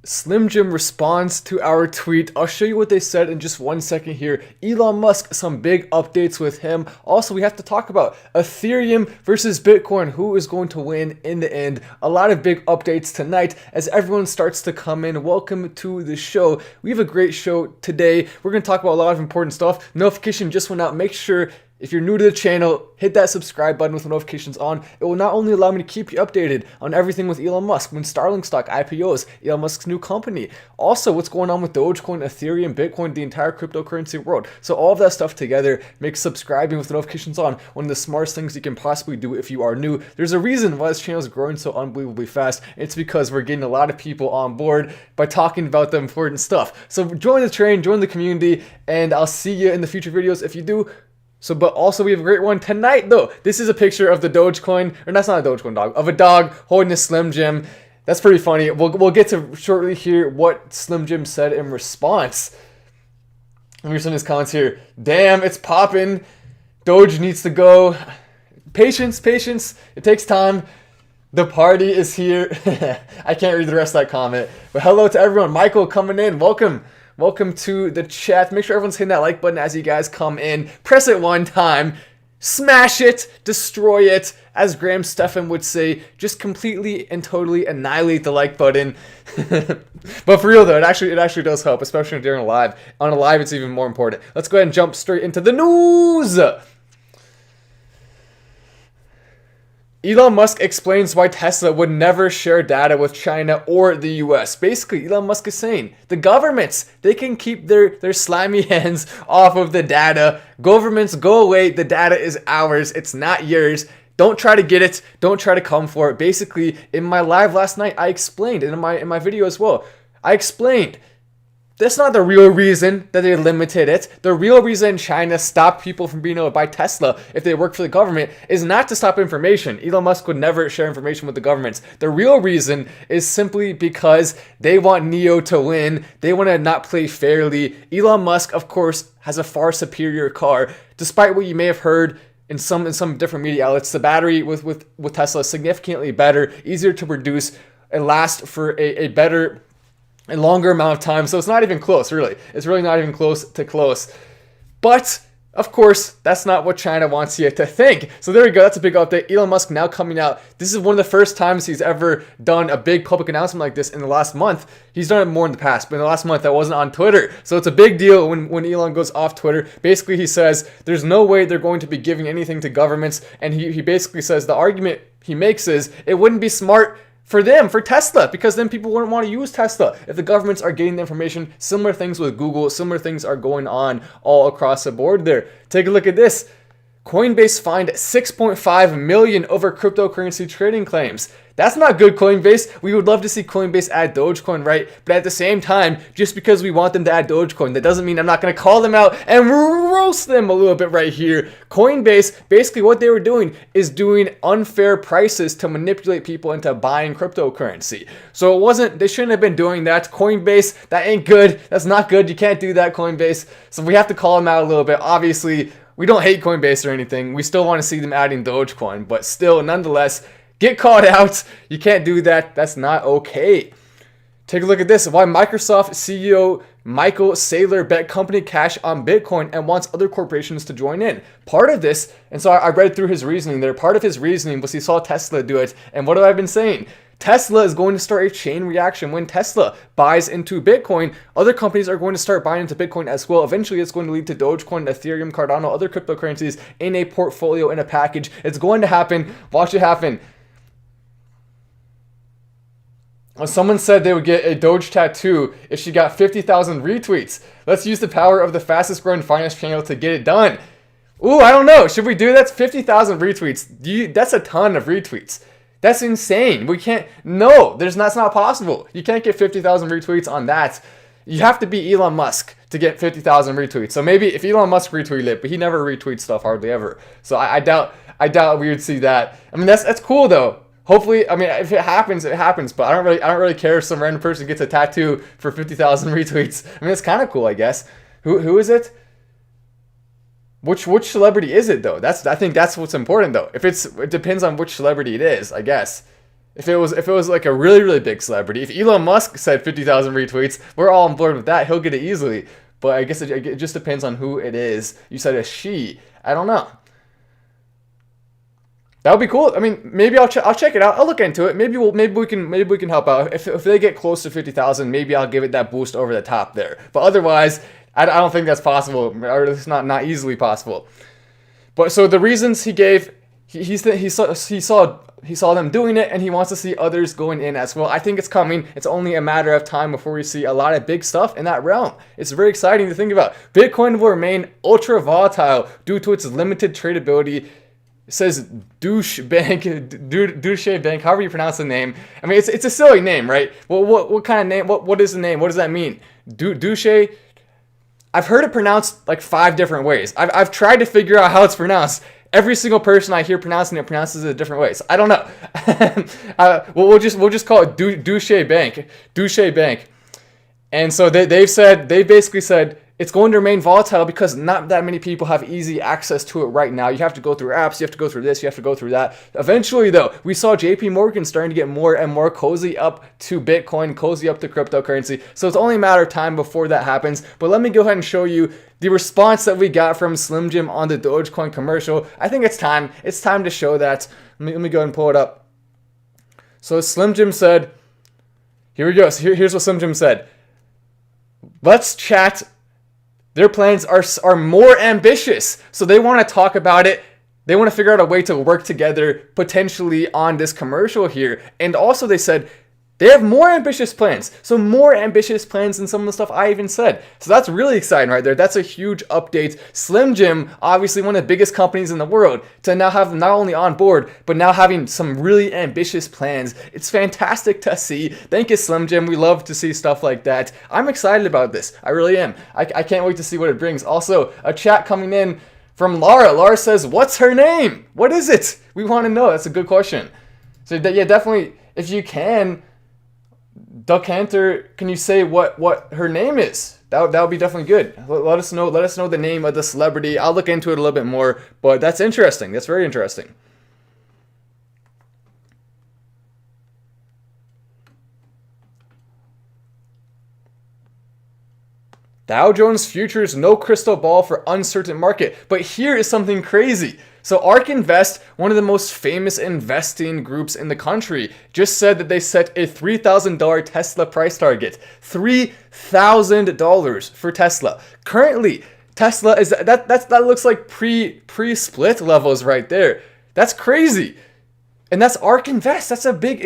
Slim Jim responds to our tweet. I'll show you what they said in just 1 second here. Elon Musk, some big updates with him. Also, we have to talk about Ethereum versus Bitcoin. Who is going to win in the end? A lot of big updates tonight as everyone starts to come in. Welcome to the show. We have a great show today. We're going to talk about a lot of important stuff. Notification just went out. Make sure, if you're new to the channel, hit that subscribe button with the notifications on. It will not only allow me to keep you updated on everything with Elon Musk, when Starlink stock IPOs, Elon Musk's new company, also what's going on with Dogecoin, Ethereum, Bitcoin, the entire cryptocurrency world. So all of that stuff together makes subscribing with the notifications on one of the smartest things you can possibly do if you are new. There's a reason why this channel is growing so unbelievably fast. It's because we're getting a lot of people on board by talking about the important stuff. So join the train, join the community, and I'll see you in the future videos if you do. But also we have a great one tonight though. This is a picture of the Dogecoin, or that's not a Dogecoin dog, of a dog holding a Slim Jim. That's pretty funny. We'll get to shortly here what Slim Jim said in response. Let me read some of his comments here. Damn, it's popping. Doge needs to go. Patience, patience. It takes time. The party is here. I can't read the rest of that comment. But hello to everyone. Michael coming in. Welcome. Welcome to the chat. Make sure everyone's hitting that like button as you guys come in. Press it one time. Smash it. Destroy it. As Graham Stephan would say, just completely and totally annihilate the like button. But for real though, it actually does help, especially during a live. On a live, it's even more important. Let's go ahead and jump straight into the news. Elon Musk explains why Tesla would never share data with China or the US. Basically, Elon Musk is saying the governments, they can keep their slimy hands off of the data. Governments, go away. The data is ours. It's not yours. Don't try to get it. Don't try to come for it. Basically, in my live last night, I explained, and in my video as well, I explained that's not the real reason that they limited it. The real reason China stopped people from being able to buy Tesla if they work for the government is not to stop information. Elon Musk would never share information with the governments. The real reason is simply because they want NIO to win. They want to not play fairly. Elon Musk, of course, has a far superior car. Despite what you may have heard in some different media outlets, the battery with Tesla is significantly better, easier to produce, and last for a better and longer amount of time. So it's not even close, really. It's really not even close to close. But of course, that's not what China wants you to think. So there we go. That's a big update. Elon Musk now coming out. This is one of the first times he's ever done a big public announcement like this in the last month. He's done it more in the past, but in the last month that wasn't on Twitter. So it's a big deal when Elon goes off Twitter. Basically, he says there's no way they're going to be giving anything to governments. And he basically says the argument he makes is it wouldn't be smart for them, for Tesla, because then people wouldn't want to use Tesla if the governments are getting the information. Similar things with Google, similar things are going on all across the board there. Take a look at this. Coinbase fined $6.5 million over cryptocurrency trading claims. That's not good, Coinbase. We would love to see Coinbase add Dogecoin, right? But at the same time, just because we want them to add Dogecoin, that doesn't mean I'm not going to call them out and roast them a little bit right here. Coinbase, basically what they were doing is doing unfair prices to manipulate people into buying cryptocurrency. So they shouldn't have been doing that. Coinbase, that ain't good. That's not good. You can't do that, Coinbase. So we have to call them out a little bit. Obviously, we don't hate Coinbase or anything. We still want to see them adding Dogecoin, but still, nonetheless, get caught out. You can't do that. That's not okay. Take a look at this. Why Microsoft CEO Michael Saylor bet company cash on Bitcoin and wants other corporations to join in. Part of this, and so I read through his reasoning there, part of his reasoning was he saw Tesla do it. And what have I been saying? Tesla is going to start a chain reaction. When Tesla buys into Bitcoin, other companies are going to start buying into Bitcoin as well. Eventually, it's going to lead to Dogecoin, Ethereum, Cardano, other cryptocurrencies in a portfolio, in a package. It's going to happen. Watch it happen. Someone said they would get a Doge tattoo if she got 50,000 retweets. Let's use the power of the fastest growing finance channel to get it done. Ooh, I don't know. Should we do that? 50,000 retweets. That's a ton of retweets. That's insane. We can't. No, that's not possible. You can't get 50,000 retweets on that. You have to be Elon Musk to get 50,000 retweets. So maybe if Elon Musk retweeted it, but he never retweets stuff hardly ever. So I doubt we would see that. I mean, that's cool though. Hopefully, I mean, if it happens, it happens. But I don't really care if some random person gets a tattoo for 50,000 retweets. I mean, it's kind of cool, I guess. Who is it? Which celebrity is it though? I think that's what's important though. It depends on which celebrity it is, I guess. If it was like a really really big celebrity, if Elon Musk said 50,000 retweets, we're all on board with that. He'll get it easily. But I guess it just depends on who it is. You said a she. I don't know. That would be cool. I mean, maybe I'll check it out. I'll look into it. Maybe we can help out. If they get close to 50,000, maybe I'll give it that boost over the top there. But otherwise, I don't think that's possible, or it's not easily possible. But so the reasons he gave, he saw them doing it, and he wants to see others going in as well. I think it's coming. It's only a matter of time before we see a lot of big stuff in that realm. It's very exciting to think about. Bitcoin will remain ultra volatile due to its limited tradability. It says Douche Bank, Douche Bank, however you pronounce the name. I mean, it's a silly name, right? Well, what kind of name? What is the name? What does that mean? Douche. I've heard it pronounced like 5 different ways. I've tried to figure out how it's pronounced. Every single person I hear pronouncing it pronounces it different ways. I don't know. We'll just call it Douche Bank, Douche Bank. And so they basically said it's going to remain volatile because not that many people have easy access to it right now. You have to go through apps, you have to go through this, you have to go through that. Eventually, though, we saw JP Morgan starting to get more and more cozy up to Bitcoin, cozy up to cryptocurrency. So it's only a matter of time before that happens. But let me go ahead and show you the response that we got from Slim Jim on the Dogecoin commercial. I think it's time. It's time to show that. Let me go ahead and pull it up. So Slim Jim said, here we go. So here's what Slim Jim said. Let's chat. Their plans are more ambitious. So they want to talk about it. They want to figure out a way to work together potentially on this commercial here. And also they said they have more ambitious plans. So more ambitious plans than some of the stuff I even said. So that's really exciting right there. That's a huge update. Slim Jim, obviously one of the biggest companies in the world, to now have them not only on board, but now having some really ambitious plans. It's fantastic to see. Thank you, Slim Jim. We love to see stuff like that. I'm excited about this. I really am. I can't wait to see what it brings. Also, a chat coming in from Laura. Laura says, what's her name? What is it? We want to know. That's a good question. So yeah, definitely, if you can, Duck Hunter, can you say what her name is? That would be definitely good. Let us know the name of the celebrity. I'll look into it a little bit more, but that's interesting. That's very interesting. Dow Jones Futures, no crystal ball for uncertain market. But here is something crazy. So ARK Invest, one of the most famous investing groups in the country, just said that they set a $3,000 Tesla price target. $3,000 for Tesla. Currently, Tesla is that looks like pre-split levels right there. That's crazy. And that's ARK Invest. That's a big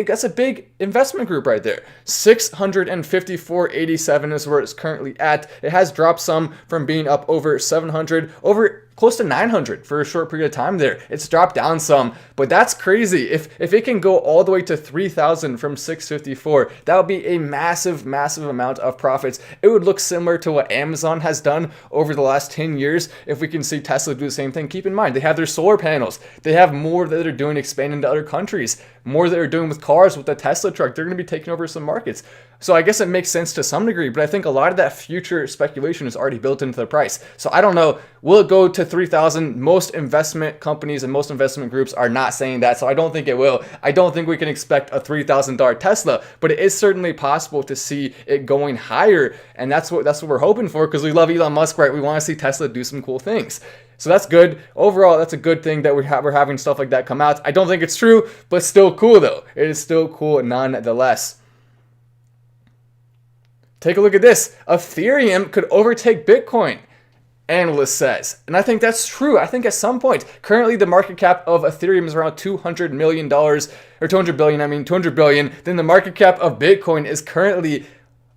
investment group right there. 654.87 is where it's currently at. It has dropped some from being up over 700, over close to 900 for a short period of time there. It's dropped down some, but that's crazy. If it can go all the way to 3,000 from 654, that would be a massive amount of profits. It would look similar to what Amazon has done over the last 10 years. If we can see Tesla do the same thing, keep in mind, they have their solar panels. They have more that they're doing expanding to other countries, more that they're doing with cars, with the Tesla truck. They're going to be taking over some markets. So I guess it makes sense to some degree, but I think a lot of that future speculation is already built into the price. So I don't know, will it go to 3,000? Most investment companies and most investment groups are not saying that, so I don't think it will. I don't think we can expect a $3,000 Tesla, but it is certainly possible to see it going higher, and that's what we're hoping for, because we love Elon Musk, right? We want to see Tesla do some cool things. So that's good. Overall, that's a good thing that we're having stuff like that come out. I don't think it's true, but still cool though. It is still cool nonetheless. Take a look at this. Ethereum could overtake Bitcoin, analyst says. And I think that's true. I think at some point, currently the market cap of Ethereum is around $200 million, or 200 billion, I mean 200 billion. Then the market cap of Bitcoin is currently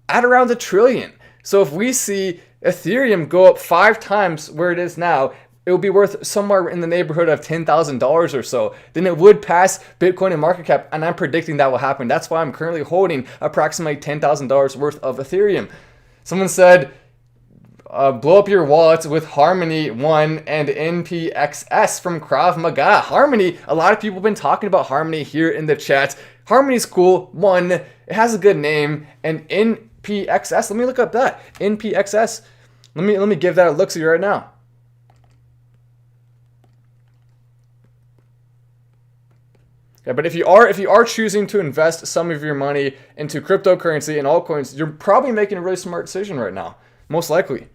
at around $1 trillion. So if we see Ethereum go up 5 times where it is now, it will be worth somewhere in the neighborhood of $10,000 or so. Then it would pass Bitcoin in market cap, and I'm predicting that will happen. That's why I'm currently holding approximately $10,000 worth of Ethereum. Someone said, blow up your wallets with Harmony 1 and NPXS from Krav Maga. Harmony, a lot of people have been talking about Harmony here in the chat. Harmony's cool. 1, it has a good name. And NPXS, let me look up that. NPXS, let me give that a look-see right now. Yeah, but if you are choosing to invest some of your money into cryptocurrency and altcoins, you're probably making a really smart decision right now, most likely.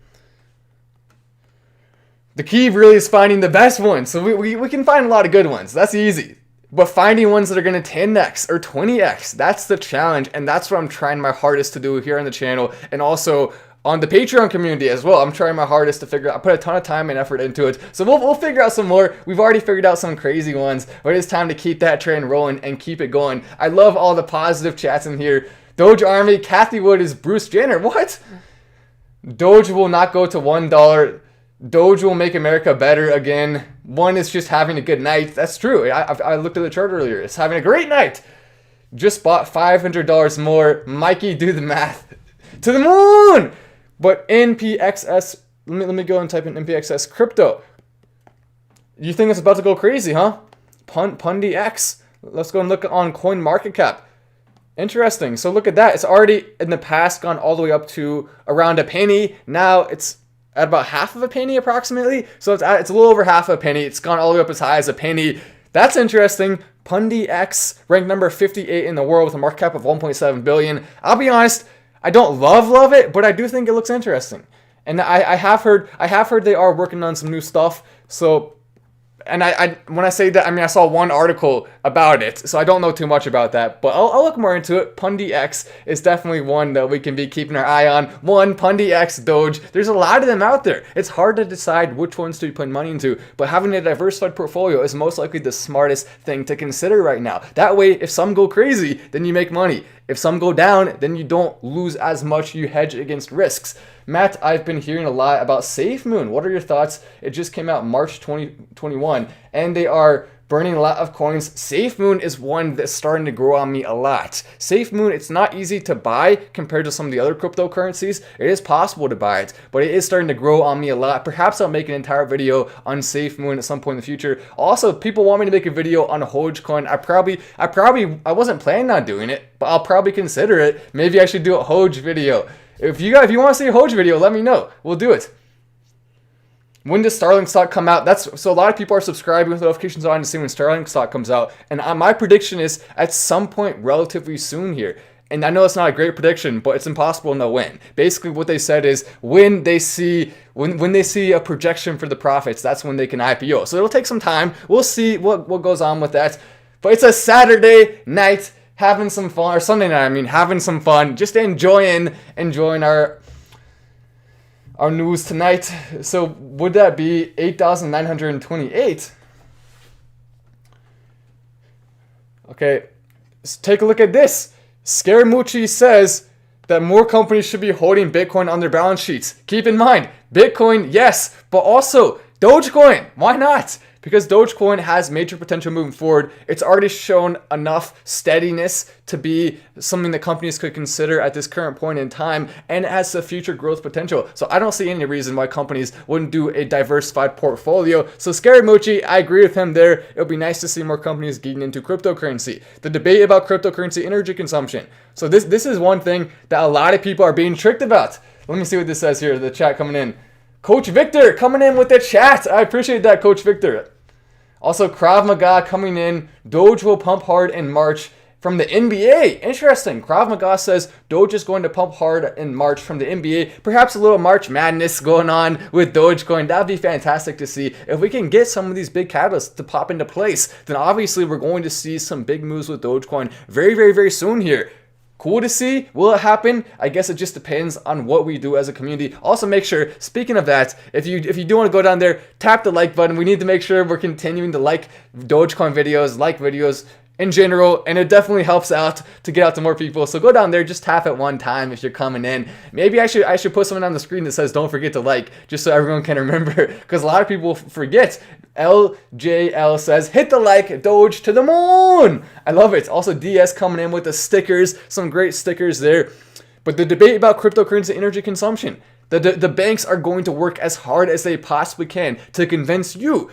The key really is finding the best ones. So we can find a lot of good ones. That's easy. But finding ones that are going to 10x or 20x, that's the challenge. And that's what I'm trying my hardest to do here on the channel. And also on the Patreon community as well. I'm trying my hardest to figure out. I put a ton of time and effort into it. So we'll figure out some more. We've already figured out some crazy ones. But it's time to keep that train rolling and keep it going. I love all the positive chats in here. Doge Army, Kathy Wood is Bruce Jenner. What? Doge will not go to $1. Doge will make America better again. One is just having a good night. That's true. I looked at the chart earlier. It's having a great night. Just bought $500 more. Mikey, do the math. To the moon! But NPXS, let me go and type in NPXS crypto. You think it's about to go crazy, huh? Pundy X. Let's go and look on CoinMarketCap. Interesting. So look at that. It's already in the past gone all the way up to around a penny. Now it's at about half of a penny approximately. So it's a little over half a penny. It's gone all the way up as high as a penny. That's interesting. Pundy X ranked number 58 in the world with a market cap of 1.7 billion. I'll be honest, I don't love it, but I do think it looks interesting. And I have heard they are working on some new stuff. So, and I when I say that, I mean I saw one article about it, so I don't know too much about that. But I'll look more into it. Pundy X is definitely one that we can be keeping our eye on. One, Pundy X, Doge. There's a lot of them out there. It's hard to decide which ones to be putting money into, but having a diversified portfolio is most likely the smartest thing to consider right now. That way, if some go crazy, then you make money. If some go down, then you don't lose as much. You hedge against risks. Matt, I've been hearing a lot about SafeMoon. What are your thoughts? It just came out March 2021, and they are burning a lot of coins. SafeMoon is one that's starting to grow on me a lot. SafeMoon, it's not easy to buy compared to some of the other cryptocurrencies. It is possible to buy it, but it is starting to grow on me a lot. Perhaps I'll make an entire video on SafeMoon at some point in the future. Also, people want me to make a video on Dogecoin. I wasn't planning on doing it, but I'll probably consider it. Maybe I should do a Doge video. If you want to see a Doge video, let me know. We'll do it. When does Starlink stock come out? So a lot of people are subscribing with notifications on to see when Starlink stock comes out. And my prediction is at some point relatively soon here. And I know it's not a great prediction, but it's impossible to know when. Basically what they said is when they see a projection for the profits, that's when they can IPO. So it'll take some time. We'll see what goes on with that. But it's a Saturday night having some fun, or Sunday night, having some fun, just enjoying our news tonight. So would that be 8,928? Okay, let's take a look at this. Scaramucci says that more companies should be holding Bitcoin on their balance sheets. Keep in mind, Bitcoin, yes, but also Dogecoin. Why not? Because Dogecoin has major potential moving forward. It's already shown enough steadiness to be something that companies could consider at this current point in time, and it has a future growth potential. So I don't see any reason why companies wouldn't do a diversified portfolio. So Scaramucci, I agree with him there. It would be nice to see more companies getting into cryptocurrency. The debate about cryptocurrency energy consumption. So this is one thing that a lot of people are being tricked about. Let me see what this says here, the chat coming in. Coach Victor coming in with the chat. I appreciate that, Coach Victor. Also, Krav Maga coming in. Doge will pump hard in March from the NBA. Interesting. Krav Maga says Doge is going to pump hard in March from the NBA. Perhaps a little March Madness going on with Dogecoin. That would be fantastic to see. If we can get some of these big catalysts to pop into place, then obviously we're going to see some big moves with Dogecoin very, very, very soon here. Cool to see. Will it happen? I guess it just depends on what we do as a community. Also, make sure, speaking of that, if you do want to go down there, tap the like button. We need to make sure we're continuing to like Dogecoin videos, like videos in general, and it definitely helps out to get out to more people. So go down there, just tap it one time if you're coming in. Maybe I should put something on the screen that says don't forget to like, just so everyone can remember, because a lot of people forget. LJL says, hit the like, Doge to the moon. I love it. Also, DS coming in with the stickers, some great stickers there. But the debate about cryptocurrency energy consumption, the banks are going to work as hard as they possibly can to convince you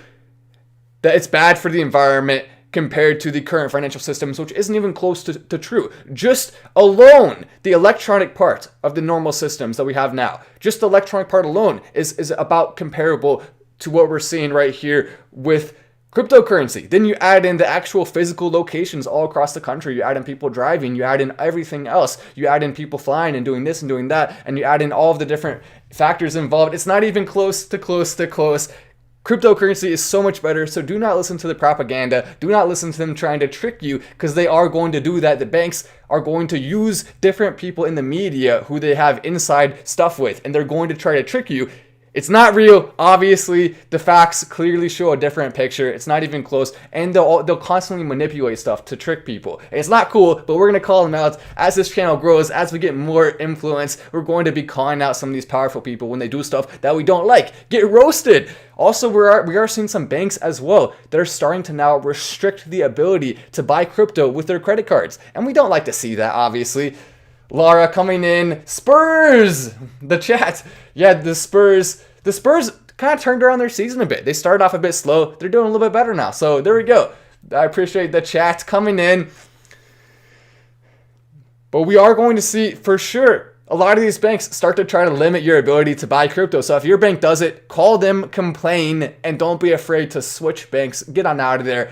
that it's bad for the environment compared to the current financial systems, which isn't even close to true. Just alone, the electronic part of the normal systems that we have now, just the electronic part alone is about comparable to what we're seeing right here with cryptocurrency. Then you add in the actual physical locations all across the country. You add in people driving. You add in everything else. You add in people flying and doing this and doing that. And you add in all of the different factors involved. It's not even close to close to close. Cryptocurrency is so much better, so do not listen to the propaganda. Do not listen to them trying to trick you, because they are going to do that. The banks are going to use different people in the media who they have inside stuff with, and they're going to try to trick you. It's not real. Obviously, the facts clearly show a different picture. It's not even close, and they'll constantly manipulate stuff to trick people. And it's not cool, but we're going to call them out as this channel grows, as we get more influence. We're going to be calling out some of these powerful people when they do stuff that we don't like. Get roasted. Also, we are seeing some banks as well that are starting to now restrict the ability to buy crypto with their credit cards, and we don't like to see that, obviously. Laura coming in. Spurs! The chat. Yeah, the Spurs kind of turned around their season a bit. They started off a bit slow. They're doing a little bit better now. So there we go. I appreciate the chat coming in. But we are going to see, for sure, a lot of these banks start to try to limit your ability to buy crypto. So if your bank does it, call them, complain, and don't be afraid to switch banks. Get on out of there.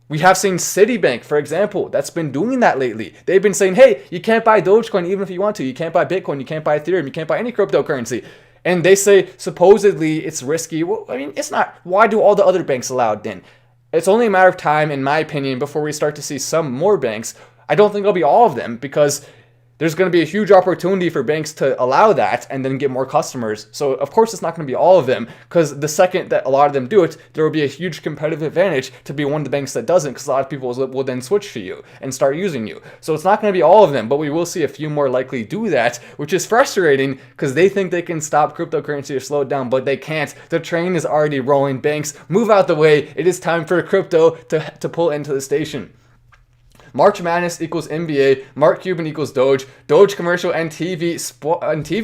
We have seen Citibank, for example, that's been doing that lately. They've been saying, hey, you can't buy Dogecoin even if you want to. You can't buy Bitcoin. You can't buy Ethereum. You can't buy any cryptocurrency. And they say supposedly it's risky. Well, I mean, it's not. Why do all the other banks allow it then? It's only a matter of time, in my opinion, before we start to see some more banks. I don't think it'll be all of them, because there's going to be a huge opportunity for banks to allow that and then get more customers. So of course it's not going to be all of them, because the second that a lot of them do it, there will be a huge competitive advantage to be one of the banks that doesn't, because a lot of people will then switch to you and start using you. So it's not going to be all of them, but we will see a few more likely do that, which is frustrating, because they think they can stop cryptocurrency or slow it down, but they can't. The train is already rolling. Banks, move out the way. It is time for crypto to pull into the station. March Madness equals NBA. Mark Cuban equals Doge. Doge commercial and TV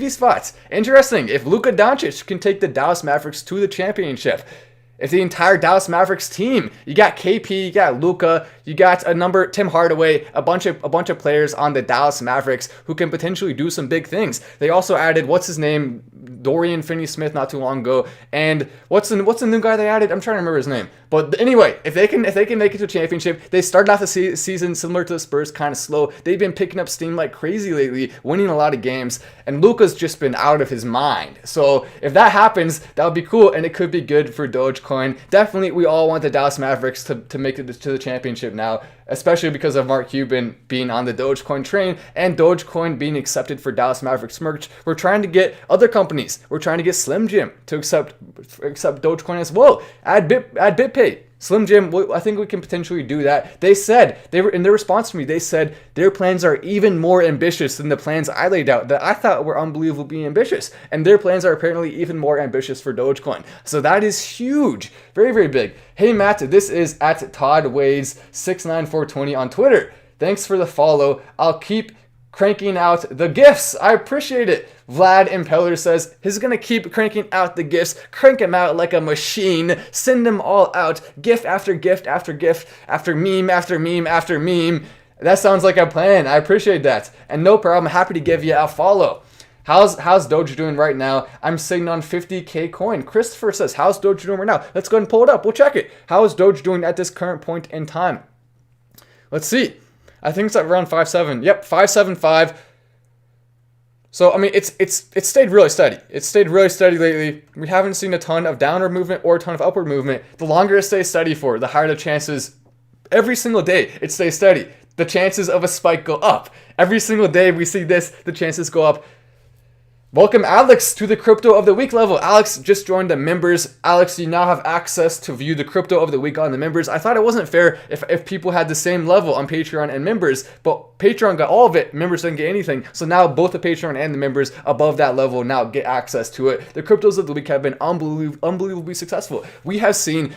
spots. Interesting. If Luka Doncic can take the Dallas Mavericks to the championship, if the entire Dallas Mavericks team, you got KP, you got Luka, you got Tim Hardaway, a bunch of players on the Dallas Mavericks who can potentially do some big things. They also added Dorian Finney-Smith not too long ago, and what's the new guy they added? I'm trying to remember his name. But anyway, if they can make it to a championship, they started off the season similar to the Spurs, kind of slow. They've been picking up steam like crazy lately, winning a lot of games, and Luka's just been out of his mind. So if that happens, that would be cool, and it could be good for Dogecoin. Definitely, we all want the Dallas Mavericks to make it to the championship now, especially because of Mark Cuban being on the Dogecoin train and Dogecoin being accepted for Dallas Mavericks merch. We're trying to get other companies. We're trying to get Slim Jim to accept Dogecoin as well. Add BitPay. Slim Jim, I think we can potentially do that. They said, in their response to me, they said their plans are even more ambitious than the plans I laid out that I thought were unbelievably ambitious. And their plans are apparently even more ambitious for Dogecoin. So that is huge. Very, very big. Hey, Matt, this is at ToddWades69420 on Twitter. Thanks for the follow. I'll keep cranking out the gifts. I appreciate it. Vlad Impeller says he's going to keep cranking out the gifts. Crank them out like a machine. Send them all out. Gift after gift after gift after meme after meme after meme. That sounds like a plan. I appreciate that. And no problem. Happy to give you a follow. How's Doge doing right now? I'm sitting on 50k coin. Christopher says, how's Doge doing right now? Let's go ahead and pull it up. We'll check it. How is Doge doing at this current point in time? Let's see. I think it's at around 5.7. Yep, 5.75. So I mean, it's stayed really steady. It's stayed really steady lately. We haven't seen a ton of downward movement or a ton of upward movement. The longer it stays steady for, the higher the chances. Every single day it stays steady. The chances of a spike go up. Every single day we see this, the chances go up. Welcome Alex to the Crypto of the Week level. Alex just joined the members. Alex, you now have access to view the Crypto of the Week on the members. I thought it wasn't fair if people had the same level on Patreon and members, but Patreon got all of it, members didn't get anything. So now both the Patreon and the members above that level now get access to it. The Cryptos of the Week have been unbelievably successful. We have seen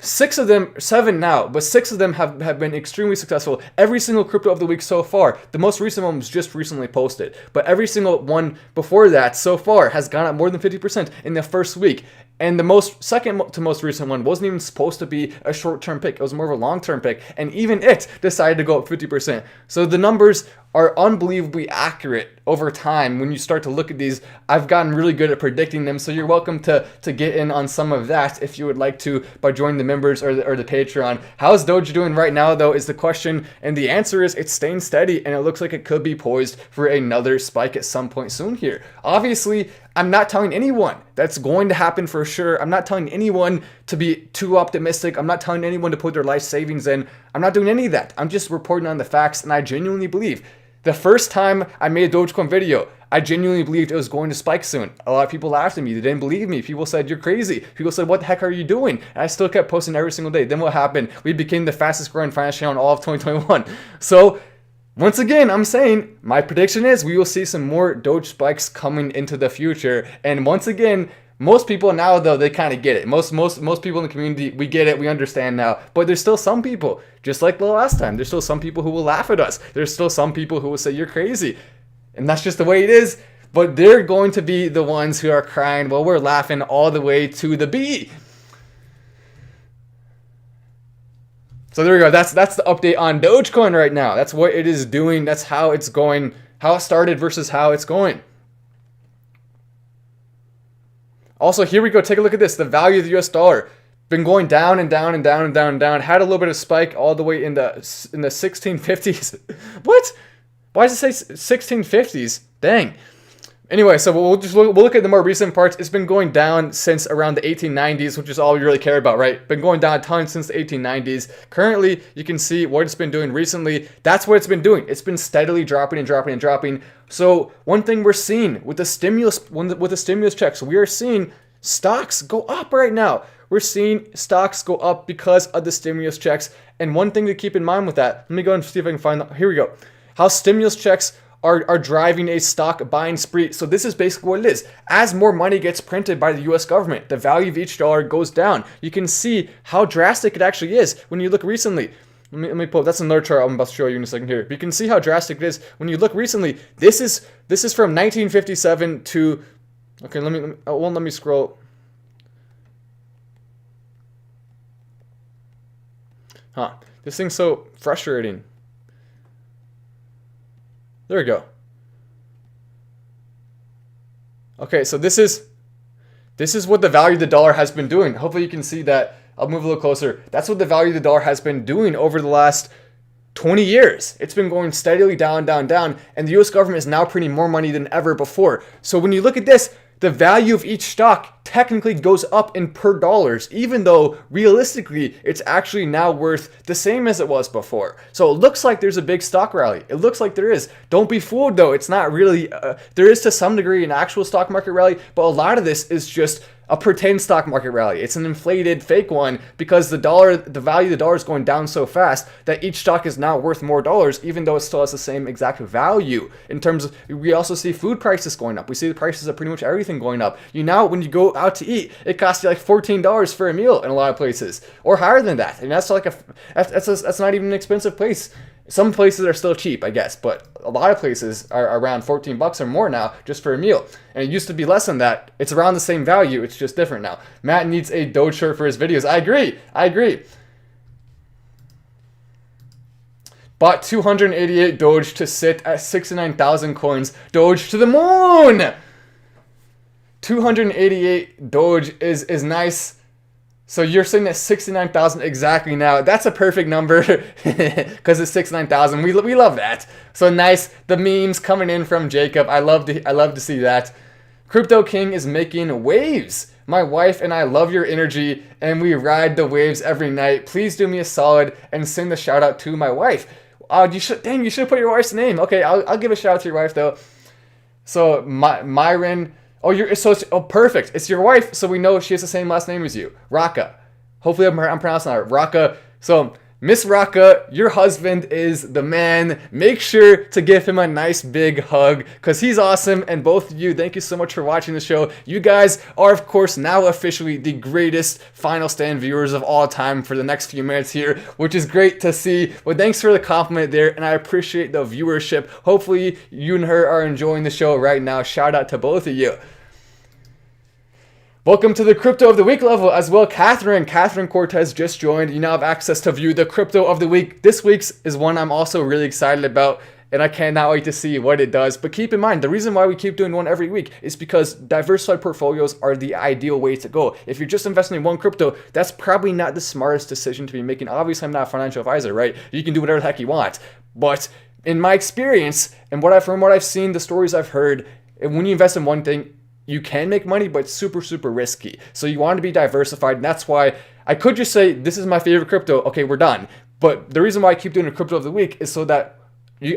7 now, but 6 of them have been extremely successful. Every single Crypto of the Week so far, the most recent one was just recently posted, but every single one before that so far has gone up more than 50% in the first week. And the second to most recent one wasn't even supposed to be a short-term pick. It was more of a long-term pick. And even it decided to go up 50%. So the numbers are unbelievably accurate over time. When you start to look at these, I've gotten really good at predicting them. So you're welcome to get in on some of that if you would like to by joining the members or the Patreon. How's Doge doing right now, though, is the question. And the answer is it's staying steady, and it looks like it could be poised for another spike at some point soon here. Obviously, I'm not telling anyone that's going to happen for sure. I'm not telling anyone to be too optimistic. I'm not telling anyone to put their life savings in. I'm not doing any of that. I'm just reporting on the facts, and I genuinely believe. The first time I made a Dogecoin video, I genuinely believed it was going to spike soon. A lot of people laughed at me. They didn't believe me. People said, you're crazy. People said, what the heck are you doing? And I still kept posting every single day. Then what happened? We became the fastest growing finance channel in all of 2021. So once again, I'm saying my prediction is we will see some more Doge spikes coming into the future. And once again, most people now, though, they kind of get it. Most people in the community, we get it, we understand now. But there's still some people, just like the last time, there's still some people who will laugh at us. There's still some people who will say, you're crazy. And that's just the way it is. But they're going to be the ones who are crying, well, we're laughing all the way to the B. So there we go. That's the update on Dogecoin right now. That's what it is doing. That's how it's going, how it started versus how it's going. Also, here we go. Take a look at this. The value of the US dollar been going down and down and down and down and down. Had a little bit of spike all the way in the 1650s. What? Why does it say 1650s? Dang. Anyway, so we'll look at the more recent parts. It's been going down since around the 1890s, which is all we really care about, right? Been going down a ton since the 1890s. Currently, you can see what it's been doing recently. That's what it's been doing. It's been steadily dropping and dropping and dropping. So one thing we're seeing with the stimulus checks, we are seeing stocks go up right now. We're seeing stocks go up because of the stimulus checks. And one thing to keep in mind with that, let me go and see if I can find that. Here we go. How stimulus checks are driving a stock buying spree. So this is basically what it is. As more money gets printed by the US government, the value of each dollar goes down. You can see how drastic it actually is when you look recently. Let me pull up. That's another chart I'm about to show you in a second here. But you can see how drastic it is when you look recently. This is from 1957 to, okay, let me scroll. This thing's so frustrating. There we go. Okay, so this is what the value of the dollar has been doing. Hopefully you can see that. I'll move a little closer. That's what the value of the dollar has been doing over the last 20 years. It's been going steadily down, down, down, and the US government is now printing more money than ever before. So when you look at this, the value of each stock technically goes up in per dollars, even though realistically it's actually now worth the same as it was before. So it looks like there's a big stock rally. It looks like there is. Don't be fooled though. It's not really, there is to some degree an actual stock market rally, but a lot of this is just a pretend stock market rally. It's an inflated fake one because the value of the dollar is going down so fast that each stock is now worth more dollars, even though it still has the same exact value. In terms of, we also see food prices going up. We see the prices of pretty much everything going up. When you go out to eat, it costs you like $14 for a meal in a lot of places, or higher than that. And that's like that's not even an expensive place. Some places are still cheap, I guess, but a lot of places are around $14 or more now just for a meal. And it used to be less than that. It's around the same value. It's just different now. Matt needs a Doge shirt for his videos. I agree. Bought 288 Doge to sit at 69,000 coins. Doge to the moon! 288 Doge is nice. So you're sitting at 69,000 exactly now. That's a perfect number because it's 69,000. We love that. So nice. The memes coming in from Jacob. I love to see that. Crypto King is making waves. My wife and I love your energy and we ride the waves every night. Please do me a solid and send the shout out to my wife. You should put your wife's name. Okay, I'll give a shout out to your wife though. So Myron. Perfect. It's your wife, so we know she has the same last name as you, Raka. Hopefully I'm pronouncing that right. Raka. So Miss Raka, your husband is the man. Make sure to give him a nice big hug because he's awesome. And both of you, thank you so much for watching the show. You guys are, of course, now officially the greatest Final Stand viewers of all time for the next few minutes here, which is great to see. But thanks for the compliment there, and I appreciate the viewership. Hopefully you and her are enjoying the show right now. Shout out to both of you. Welcome to the Crypto of the Week level as well. Catherine Cortez just joined. You now have access to view the Crypto of the Week. This week's is one I'm also really excited about, and I cannot wait to see what it does. But keep in mind, the reason why we keep doing one every week is because diversified portfolios are the ideal way to go. If you're just investing in one crypto, that's probably not the smartest decision to be making. Obviously, I'm not a financial advisor, right? You can do whatever the heck you want. But in my experience, and from what I've seen, the stories I've heard, and when you invest in one thing, you can make money, but it's super, super risky. So you want to be diversified. And that's why I could just say, this is my favorite crypto. Okay, we're done. But the reason why I keep doing a Crypto of the Week is so that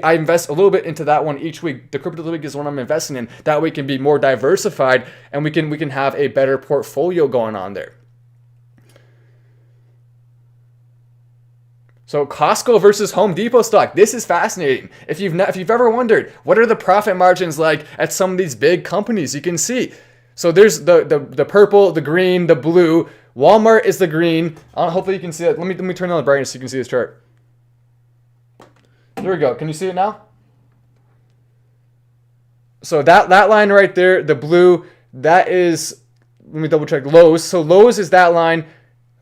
I invest a little bit into that one each week. The Crypto of the Week is one I'm investing in. That way it can be more diversified and we can have a better portfolio going on there. So Costco versus Home Depot stock. This is fascinating. If you've ever wondered, what are the profit margins like at some of these big companies? You can see. So there's the purple, the green, the blue. Walmart is the green. Hopefully you can see it. Let me turn on the brightness so you can see this chart. There we go. Can you see it now? So that line right there, the blue, that is, let me double check, Lowe's. So Lowe's is that line.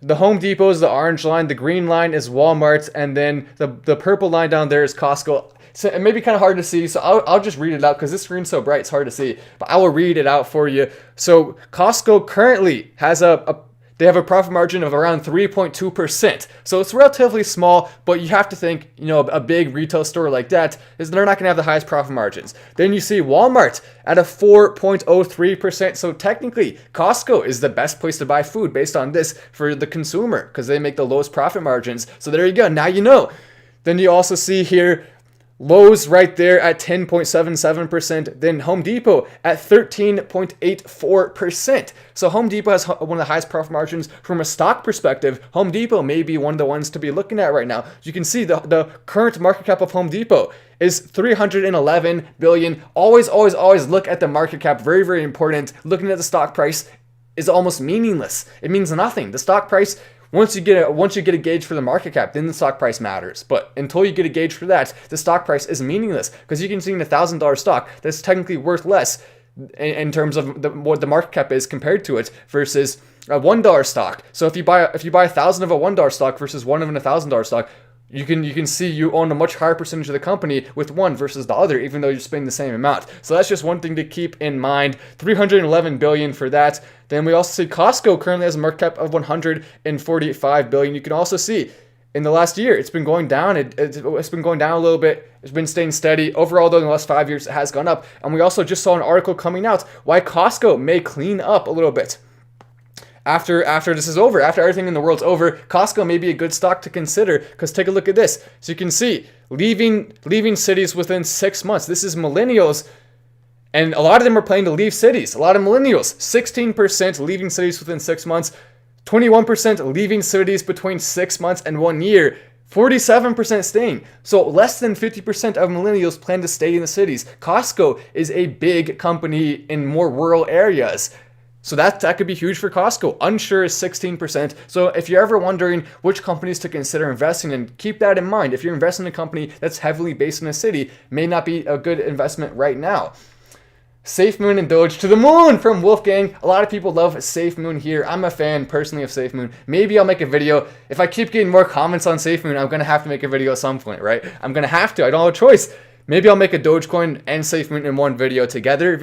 The Home Depot is the orange line, the green line is Walmart, and then the purple line down there is Costco. So it may be kind of hard to see, so I'll just read it out because this screen's so bright it's hard to see. But I will read it out for you. So Costco currently has they have a profit margin of around 3.2%. So it's relatively small, but you have to think, a big retail store like that they're not going to have the highest profit margins. Then you see Walmart at a 4.03%. So technically, Costco is the best place to buy food based on this for the consumer because they make the lowest profit margins. So there you go. Now you know. Then you also see here Lowe's right there at 10.77%, then Home Depot at 13.84%. So Home Depot has one of the highest profit margins from a stock perspective. Home Depot may be one of the ones to be looking at right now. You can see the current market cap of Home Depot is $311 billion. Always look at the market cap. Very, very important. Looking at the stock price is almost meaningless. It means nothing. The stock price, once you get a gauge for the market cap, then the stock price matters. But until you get a gauge for that, the stock price is meaningless because you can see in $1,000 stock that's technically worth less in terms of what the market cap is compared to it versus a $1 stock. So if you buy 1,000 of a $1 stock versus one of a $1,000 stock, you can see you own a much higher percentage of the company with one versus the other, even though you're spending the same amount. So that's just one thing to keep in mind. $311 billion for that. Then we also see Costco currently has a market cap of $145 billion. You can also see in the last year it's been going down. It's been going down a little bit. It's been staying steady. Overall, though, in the last 5 years, it has gone up. And we also just saw an article coming out why Costco may clean up a little bit. After this is over, after everything in the world's over, Costco may be a good stock to consider because take a look at this. So you can see leaving cities within 6 months. This is millennials, and a lot of them are planning to leave cities. A lot of millennials, 16% leaving cities within 6 months, 21% leaving cities between 6 months and 1 year, 47% staying. So less than 50% of millennials plan to stay in the cities. Costco is a big company in more rural areas. So that could be huge for Costco. Unsure is 16%. So if you're ever wondering which companies to consider investing in, keep that in mind. If you're investing in a company that's heavily based in a city, may not be a good investment right now. SafeMoon and Doge to the moon from Wolfgang. A lot of people love SafeMoon here. I'm a fan personally of SafeMoon. Maybe I'll make a video. If I keep getting more comments on SafeMoon, I'm going to have to make a video at some point, right? I'm going to have to. I don't have a choice. Maybe I'll make a Dogecoin and SafeMoon in one video together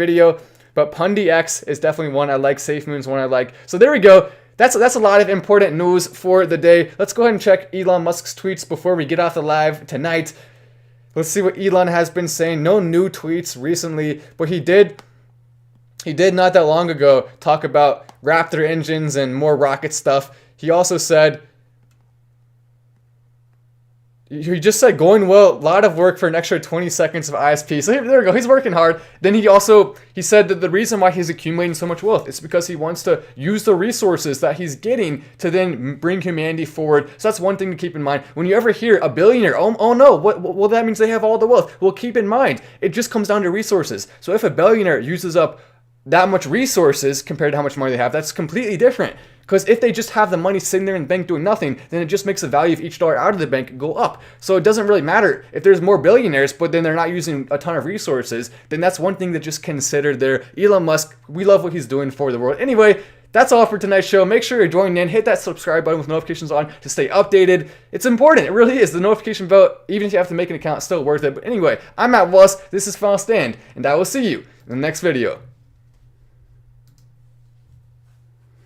But PundyX is definitely one I like. SafeMoon's one I like. So there we go. That's a lot of important news for the day. Let's go ahead and check Elon Musk's tweets before we get off the live tonight. Let's see what Elon has been saying. No new tweets recently, but he did not that long ago talk about Raptor engines and more rocket stuff. He also said, he just said, going well, a lot of work for an extra 20 seconds of ISP. So there we go, he's working hard. Then he said that the reason why he's accumulating so much wealth is because he wants to use the resources that he's getting to then bring humanity forward. So that's one thing to keep in mind. When you ever hear a billionaire, oh no, well that means they have all the wealth. Well, keep in mind, it just comes down to resources. So if a billionaire uses up that much resources compared to how much money they have, that's completely different. Because if they just have the money sitting there in the bank doing nothing, then it just makes the value of each dollar out of the bank go up. So it doesn't really matter if there's more billionaires, but then they're not using a ton of resources, then that's one thing to just consider there. Elon Musk, we love what he's doing for the world. Anyway, That's all for tonight's show. Make sure you're joining in. Hit that subscribe button with notifications on to stay updated. It's important. It really is. The notification bell, even if you have to make an account, it's still worth it. But anyway, I'm Matt Wallace. This is Final Stand, and I will see you in the next video.